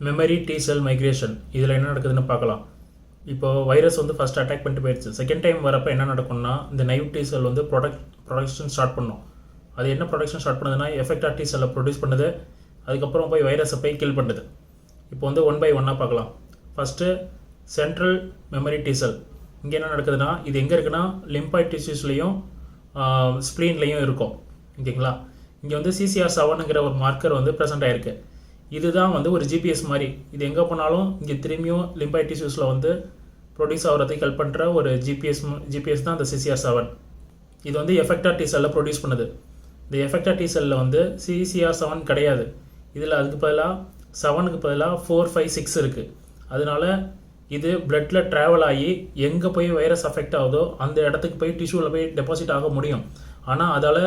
Memory D செல் migration இதில் என்ன நடக்குதுன்னு பார்க்கலாம். இப்போது வைரஸ் வந்து ஃபஸ்ட் அட்டாக் பண்ணிட்டு போயிடுச்சு. செகண்ட் டைம் வரப்போ என்ன நடக்கும்னா இந்த நைவ் டி செல் வந்து ப்ரொடக்ஷன் ஸ்டார்ட் பண்ணும். அது என்ன ப்ரொடக்ஷன் ஸ்டார்ட் பண்ணுதுன்னா எஃபெக்டார் டி செல்லை ப்ரொடியூஸ் பண்ணுது. அதுக்கப்புறம் போய் வைரஸை போய் கில் பண்ணுது. இப்போ வந்து ஒன் பை ஒன்னாக பார்க்கலாம். ஃபஸ்ட்டு சென்ட்ரல் மெமரி டி செல். இங்கே என்ன நடக்குதுன்னா இது எங்கே இருக்குன்னா லிம்பாய்ட் டிஷ்யூஸ்லேயும் ஸ்ப்ளீன்லேயும் இருக்கும். ஓகேங்களா? இங்கே வந்து CCR7ங்கிற ஒரு மார்க்கர் வந்து ப்ரெசென்ட் ஆகிருக்கு. இதுதான் வந்து ஒரு ஜிபிஎஸ் மாதிரி. இது எங்கே போனாலும் இங்கே திரும்பியும் லிம்பாய்ட் டிஷ்யூஸில் வந்து ப்ரொடியூஸ் ஆகிறதுக்கு ஹெல்ப் பண்ணுற ஒரு ஜிபிஎஸ் தான் இந்த CCR7. இது வந்து எஃபெக்டார் டி செல்லை ப்ரொடியூஸ் பண்ணுது. இந்த எஃபெக்டார் டி செல்லில் வந்து CCR7 கிடையாது. இதில் அதுக்கு பதிலாக 7க்கு பதிலாக 4, 5, 6 இருக்குது. அதனால இது பிளட்டில் ட்ராவல் ஆகி எங்கே போய் வைரஸ் அஃபெக்ட் ஆகுதோ அந்த இடத்துக்கு போய் டிஷ்யூவில் போய் டெபாசிட் ஆக முடியும். ஆனால் அதால்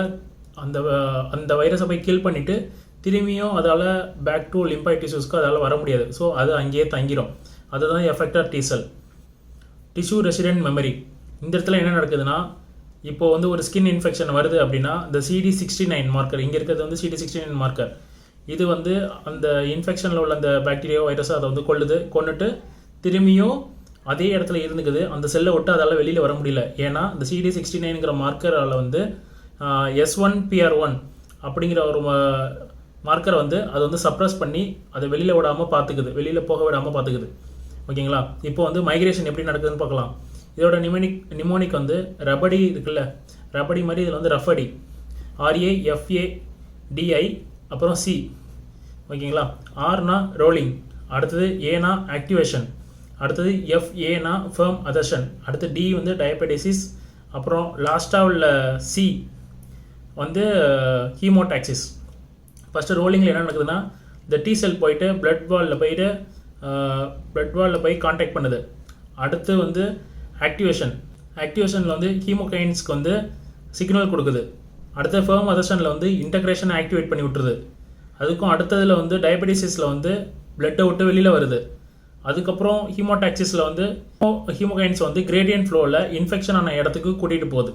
அந்த வைரஸை போய் கில் பண்ணிவிட்டு திரும்பியும் அதால் பேக் டு லிம்பாய்ட் டிஷ்யூஸ்க்கு அதால் வர முடியாது. ஸோ அது அங்கேயே தங்கிடும். அதுதான் எஃபெக்டார் டி செல். Tissue resident memory. இந்த இடத்துல என்ன நடக்குதுன்னா இப்போ வந்து ஒரு ஸ்கின் இன்ஃபெக்ஷன் வருது அப்படின்னா இந்த CD69 மார்க்கர், இங்கே இருக்கிறது வந்து CD69 மார்க்கர். இது வந்து அந்த இன்ஃபெக்ஷனில் உள்ள அந்த பாக்டீரியா வைரஸ் அதை வந்து கொண்டுட்டு திரும்பியும் அதே இடத்துல இருந்துக்குது. அந்த செல்லை விட்டு அதால் வெளியில் வர முடியல. ஏன்னா இந்த CD69ங்கிற மார்க்கரால் வந்து S1PR1 அப்படிங்கிற ஒரு மார்க்கரை வந்து அதை வந்து சப்ரஸ் பண்ணி அதை வெளியில் விடாமல் பார்த்துக்குது, வெளியில் போக விடாமல் பார்த்துக்குது. ஓகேங்களா? இப்போ வந்து மைக்ரேஷன் எப்படி நடக்குதுன்னு பார்க்கலாம். இதோட நிமோனிக் வந்து ரபடி இருக்குல்ல, ரபடி மாதிரி இதில் வந்து ரஃபடி, RAFADI, அப்புறம் C. ஓகேங்களா? Rனா ரோலிங், அடுத்தது ஏனா ஆக்டிவேஷன், அடுத்தது FAனா ஃபர்ம் அதர்ஷன், அடுத்து D வந்து டயபெடிசிஸ், அப்புறம் லாஸ்ட்டாக உள்ள C வந்து ஹீமோடாக்சிஸ். ஃபஸ்ட்டு ரோலிங்கில் என்ன நடக்குதுன்னா இந்த டி செல் போயிட்டு பிளட் வாலில் போய் கான்டாக்ட் பண்ணுது. அடுத்து வந்து ஆக்டிவேஷனில் வந்து ஹீமோகைன்ஸ்க்கு வந்து சிக்னல் கொடுக்குது. அடுத்த ஃபர்ம் அதர்ஷனில் வந்து இன்டகிரேஷனை ஆக்டிவேட் பண்ணி விட்டுருது. அதுக்கும் அடுத்ததில் வந்து டயபெடிசிஸில் வந்து பிளட்டை விட்டு வெளியில் வருது. அதுக்கப்புறம் ஹீமோடாக்சிஸில் வந்து ஹீமோகைன்ஸ் வந்து கிரேடியன்ட் ஃப்ளோவில் இன்ஃபெக்ஷன் ஆன இடத்துக்கு கூட்டிகிட்டு போகுது.